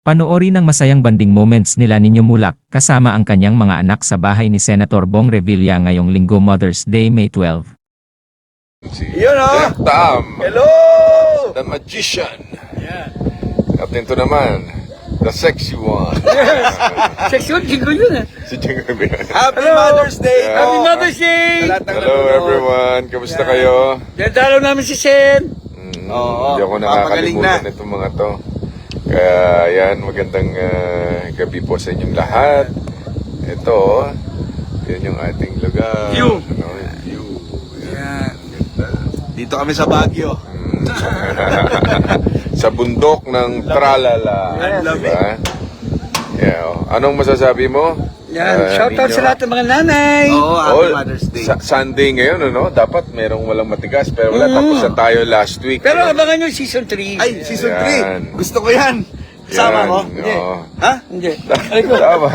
Panoorin ang masayang banding moments nila Nino Mulak kasama ang kanyang mga anak sa bahay ni Senator Bong Revilla ngayong Linggo Mother's Day, May 12. Yun o! Tam, Hello! the magician. Yeah. At ito naman, the sexy one. Seksyon, jingle yun eh. Si Jingle Bell. Happy Mother's Day! Yeah. Happy Mother's Day! Sa lahat ng Hello nanonood. everyone, kamusta kayo? Dadalaw namin si Sen. Oo, Hindi ako papagaling nakakalimutan itong mga to. Kaya yan, magandang gabi po sa inyong lahat. Ito, yan yung ating lugar. View. Ano, view. Yan. Dito kami sa Baguio. Sa bundok ng Tralala. Ang lamig. Diba? Yeah, oh. Anong masasabi mo? Yan, shoutout Nino? sa lahat ng mga nanay. Oo, Happy Mother's Day. Sunday ngayon, ano? Dapat merong walang matigas. Pero wala, tapos na tayo last week. Pero abangan nyo season 3. Ay, season Yan. 3. Gusto ko yan. Kasama Yan, mo? oo. Ha? Hindi. Ay ko. Tama.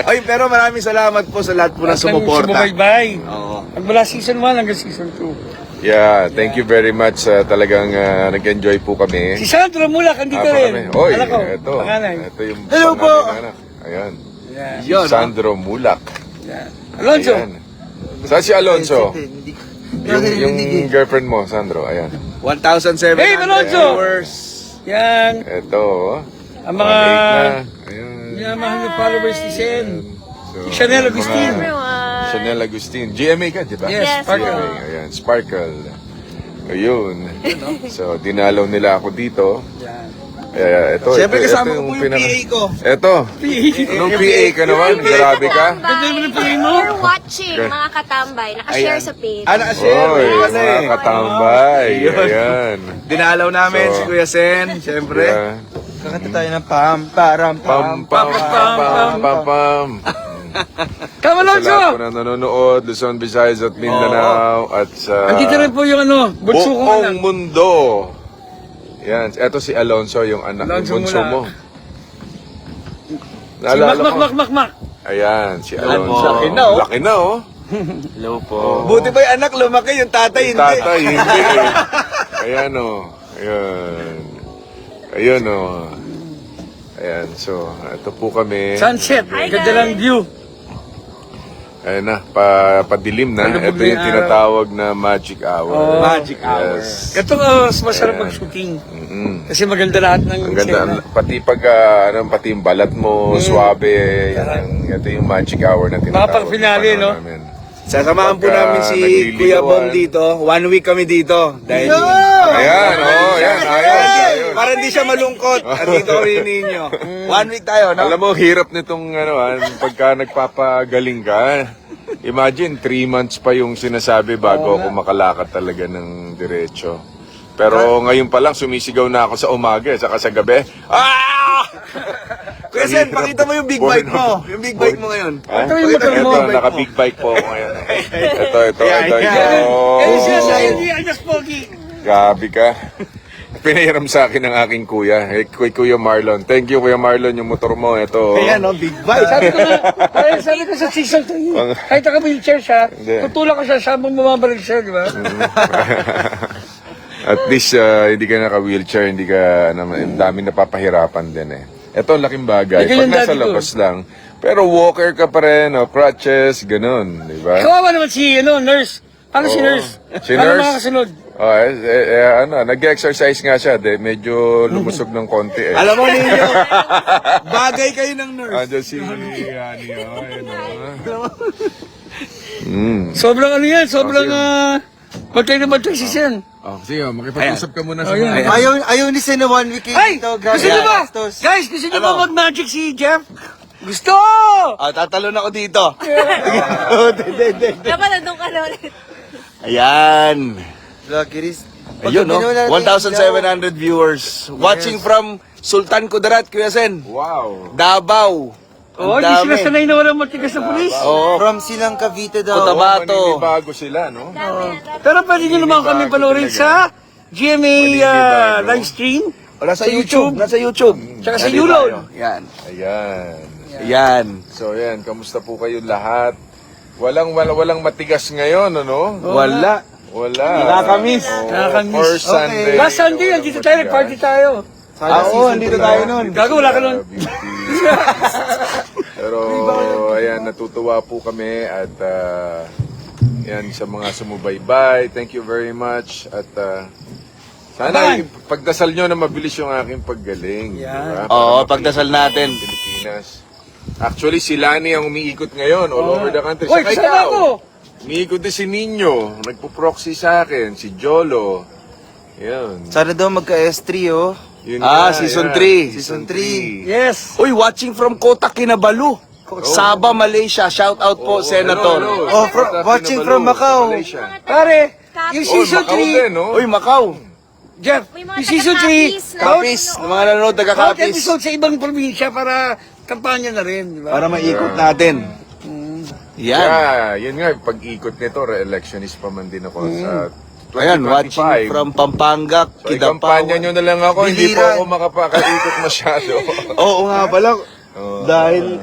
Ay, pero maraming salamat po sa lahat po na sumuporta. Sumubaybay. Oo. Magmula season 1 hanggang season 2. Yeah, thank you very much. Talagang nag-enjoy po kami. Si Sandro Mulak, andito rin. Oy, Anak ko, ito. panganay. Ito yung Hello po. panganay na anak. Ayan. Yan. Yun. Sandro Mulak. Yan. Alonso. Ayan. Saan si Alonso? Yung girlfriend mo, Sandro. Ayan. 1,700 Hey, Alonso! viewers. Yan. Ito. Ang mga 1,800 na. Ayan. yung mahal na followers ni Sen. So, Chanel mga- Agustin. Chanel Agustin. GMA ka, di ba? Yes, Sparkle. GMA. Ayan, Sparkle. Ayun. So, dinalaw nila ako dito. Yan. Ito, Siyempre ito kasama ko po yung PA ko. Ito. Nung PA ka naman, grabe ka. Ganda naman ang pili mo. You're watching, mga katambay. Nakashare sa page. Ah, naka-share. Oy, Ano mga eh. katambay. Ayun. Ayan. Dinalaw namin So, si Kuya Sen, siyempre. Yeah. Kakanta tayo ng pam, Pam, pam, pam, pam, pam. Come Sa Alonso! lahat po na nanonood, Luzon, Visayas at Mindanao at sa Andito rin po yung ano, bunso ko buong lang. mundo. Yan, eto si Alonso, yung anak ng Alonso bunso mula. mo. Si Naalala Mak, ko. Mak, Mak, Mak. Ayan, si Alonso. Laki na, oh. Laki na, oh. Hello po. Buti ba yung anak lumaki, yung tatay Yung hindi. tatay, hindi eh. Ayan, oh. Ayan. Ayun, oh. Ayan, so, ito po kami. Sunset. Ganda lang view. Ayun na, padilim na. Malubog Ito na yung yung tinatawag na magic hour. Oh. Magic hour. Yes. Ito masarap mag-shooting. Mm-mm. Kasi maganda lahat ng Ang ganda, eksena. pati pag, pati yung balat mo, suabe, ito yung magic hour na tinatawag. Mga pang-finale, na no? panahon namin. Sasamahan po Pagka namin si nagliligawan. Kuya Bong dito. 1 week kami dito. Dahil Ayan, oh, ayan, ayun. para hindi siya malungkot. At dito kami ninyo. 1 week tayo, no? Alam mo, hirap nitong pagka nagpapagaling ka. Imagine, 3 months pa yung sinasabi bago ako makalakad talaga ng diretso. Pero ngayon pa lang, sumisigaw na ako sa umaga, saka sa gabi. Ah! Kuya Sen, pakita mo yung big bike mo. Yung big bike mo ngayon. Ha? Ito yung motor mo. Ito, naka-big bike po ako ngayon. Ito. Kaya siya sa Yo. hindi Ajas Pogi. Grabe ka. Pinahiram sa akin ng aking kuya, Kuya Marlon. Thank you, Kuya Marlon, yung motor mo. Ito. Ayan, no? Big bike. Sabi ko sa season 3, kahit naka-wheelchair siya, Hindi. tutulak ko siya, sabang bumabaril siya, di ba? At least, hindi ka naka-wheelchair, hindi ka, ang daming napapahirapan din eh. Ito, laking bagay. Ikaw Pag yung nasa daddy ko. labas lang, pero walker ka pa rin, crutches, ganun, di ba? Kawawa naman si, nurse. Paano si Oo. nurse? Si Paano nurse? makakasunod? Oh, nag-exercise nga siya, medyo lumusog ng konti eh. Alam mo ninyo, bagay kayo ng nurse. Andiyan si Hani, oh, ayun, Sobrang ano yan, sobrang bantay na bantay si Sen. Oh, sige, makipag-usap ka muna sa Ayun. mga... Ayaw ni Sen na 1 week Ay! Gusto niyo ba? Guys, gusto niyo ba mag-magic si Jeff? Gusto! Tatalon ako dito. Dapat nandun ka na ulit. Ayan. Ayun, no? 1,700 viewers. Watching from Sultan Kudarat, Kuya Sen. Wow! Davao. Oo, hindi sila sanay na walang matigas na pulis. Oo. From Silang Cavite daw. Cotabato. Bago sila, no? Pero pwede nyo naman kami panoorin sa GMA live stream. O, nasa Sa YouTube. YouTube. Nasa YouTube. Tsaka sa Nandito Yulon. tayo. Yan. Ayan. Ayan. So, ayan, kamusta po kayo lahat? Walang matigas ngayon, ano? Wala. Wala. Nakakamiss. Oo, Nakakamiss. First Sunday. Last Sunday, andito tayo, party tayo. Oo, andito tayo nun. Gago, wala ka nun. Pero ayan, natutuwa po kami at yan sa mga sumubaybay. Thank you very much at sana pagdasal nyo na mabilis yung aking paggaling. Yan. Diba? Oo, Para pagdasal makita natin. ng Pilipinas. Actually, si Lani ang umiikot ngayon all over the country. Uy, Saka kasama ikaw. ako. Umiikot din si Nino. Nagpo-proxy sa akin. Si Jolo. Yan. Sana daw magka-S3, oh. Yun Season yan. 3. Season 3. Yes. Uy, watching from Kota Kinabalu. Sabah, Malaysia. Shout out po, Senator. Hello, Oh, watching from Macau. Malaysia. Pare, yung Oh, season Macau 3, din, no? Uy, Macau. Jeff, May mga yung season 3, taga-copies na- Kapis. Mga nanonood, bawat taga-kapis. episode sa ibang probinsya para kampanya na rin, di ba? Para maikot natin. Yan. Yeah, yun nga, pag-ikot nito, re-electionist pa man din ako sa 2025. Ayan, watching from Pampanga, So, ikampanya nyo na lang ako, hindi po Biliran. ako makapakaikot masyado. Oo nga pala. Dahil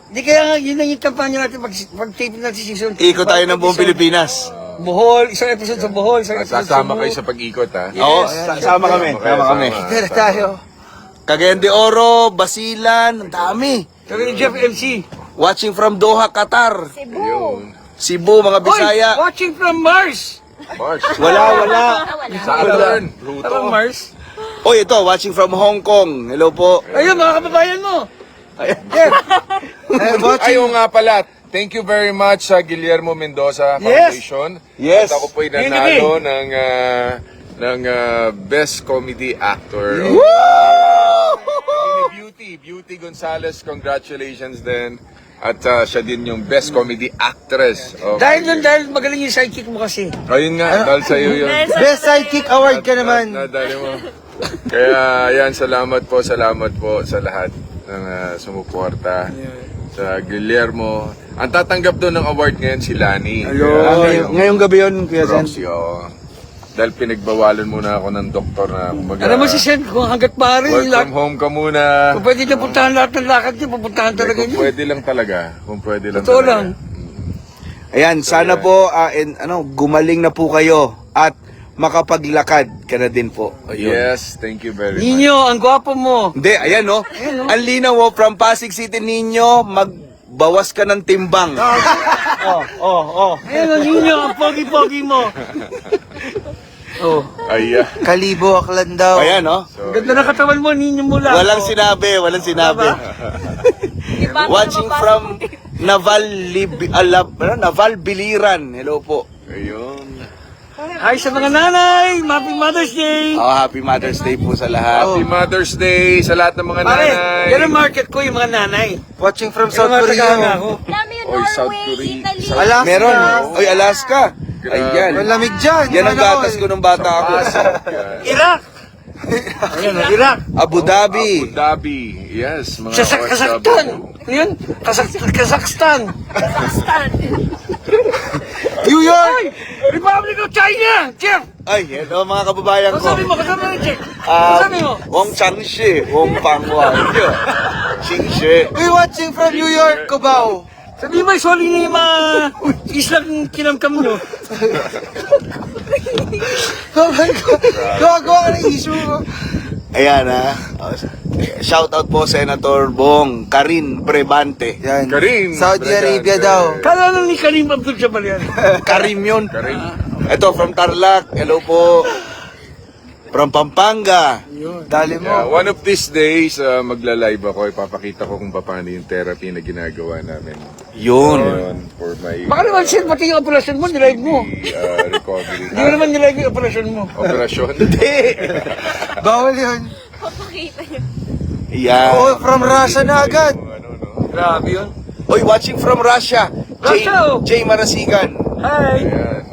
Hindi kaya nga, yun lang yung kampanya natin pag-tape natin season 3. ikot tayo ng buong Pilipinas. Bohol, isang episode sa Bohol, isang episode sa Sasama kayo sa pag-ikot, ha? Oo, sama kami. Sama kami. Pero tayo. Cagayan de Oro, Basilan, ang dami. Kami ni Jeff MC. Watching from Doha, Qatar. Cebu. Yun. Cebu, mga Bisaya. Oy, watching from Mars. March. Wala. Saturn. Parang Pluto. Mars. Oy, ito, watching from Hong Kong. Hello po. Ayun, mga kababayan mo. Ayaw nga pala. Thank you very much sa Guillermo Mendoza Foundation. Yes. At ako po'y nanalo ng Best Comedy Actor. Beauty Gonzalez, congratulations din. At siya din yung Best Comedy Actress. of Dahil the doon, year. dahil magaling yung sidekick mo kasi. Ayun nga, dahil sa'yo yun. Best Sidekick Award ka naman. Nadali mo. Kaya yan, salamat po sa lahat ng sumuporta. Sa Guillermo. Ang tatanggap doon ng award ngayon si Lani. Ngayong gabi yun, Kuya Sen. Roxy, oo. Dahil pinagbawalan muna ako ng doktor na kumbaga, Alam mo si Sen, kung hanggat pare, work lahat, from home ka muna. kung pwede na puntahan lahat ng lakad niya, pupuntahan talaga Kung niya. pwede lang talaga. Kung pwede lang Totoo talaga. lang. Ayan, sana po, gumaling na po kayo at makapaglakad ka na din po. Ayun. Yes, thank you very much. Ninyo, ang gwapo mo. Hindi, ayan no. Ang linaw mo, from Pasig City ninyo, magbawas ka ng timbang. Ayun, ang ninyo, ang pogi-pogi mo. Oh. Ay, Kalibo, aklan daw. Ayan no. so, Ganda na katawan mo, ninyo mo lang. Walang sinabi. Iba Watching from Naval Biliran. Hello po. ayun. Hi sa mga nanay, Happy Mother's Day. Happy Mother's Day po sa lahat. Happy Mother's Day sa lahat ng mga Pare, nanay. yan ang market ko, yung mga nanay. Watching from Yung mga tagahanga ako. Dami yung Oy, South Norway, Korea. Italy. Alaska. Meron. Oy, Alaska. Grabe. Ayan. Malamig dyan. Yan ang gatas ko nung bata ako. Iraq. Ayan, Iraq. Abu Dhabi. Abu Dhabi. Yes, mga Kazakhstan. Yun, Kazakhstan. New York. Republic of China. Jeff, Ay, hello mga kababayan ano ko. sabi mo? Kasama ni Jeff. Ano sabi mo? Wong Changshi, Wong Pangwa. Xingshi. We watching from New York, Cubao. Sabi mo, sorry na yung mga islang kinamkam nyo. Oh my God. Gawa ka ng issue ko. Ayan shout out po Senator Bong Karin Brevante. Yan. Karim. Saudi Brigante. Arabia daw. Kala lang ni Karim Abdul-Jabbar yan. Karim yun. Karim. Ito from Tarlac. Hello po. From Pampanga. Dali Yeah, mo. one of these days, magla-live ako. Ipapakita ko kung paano yung therapy na ginagawa namin. Yun. Ngayon, for my Baka naman siya, pati yung operasyon mo, nilive mo. recovery. Hindi mo naman nilive yung operasyon mo. Operasyon. Bawal yun. Papakita niyo. Yeah. Oh, from Russia na agad. Ano, no? Grabe yun. Oy, watching from Russia. Russia, oh. Jay Marasigan. Hi. Ayan.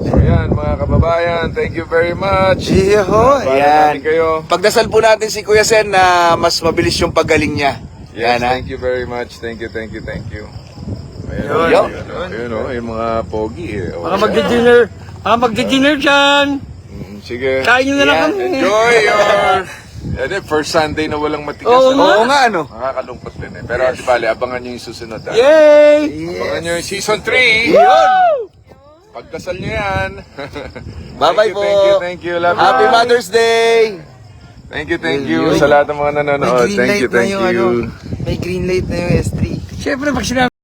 So yan, mga kababayan, thank you very much. Yeho, Paano ayan. natin kayo? Pagdasal po natin si Kuya Sen na mas mabilis yung paggaling niya. Yes, Yan, ha? thank you very much. Thank you. Ayan, Yun. ayun, yung mga pogi eh. Oh, Mga magdi-dinner dyan. sige. Kain nyo na lang Yan. kami. Enjoy your... First Sunday na walang matigas. Oo ano? Oo nga, ano? Nakakalungkot din eh. Pero di bale, abangan nyo yung susunod. Ha? Yay! Abangan nyo yung season 3. Yun! Pagdasal nyo yan. Bye-bye po. Thank you. Love you. Happy Mother's Day! Thank you sa lahat ng mga nanonood. Thank you. May green light na yung S3. Siyempre, pag sinabi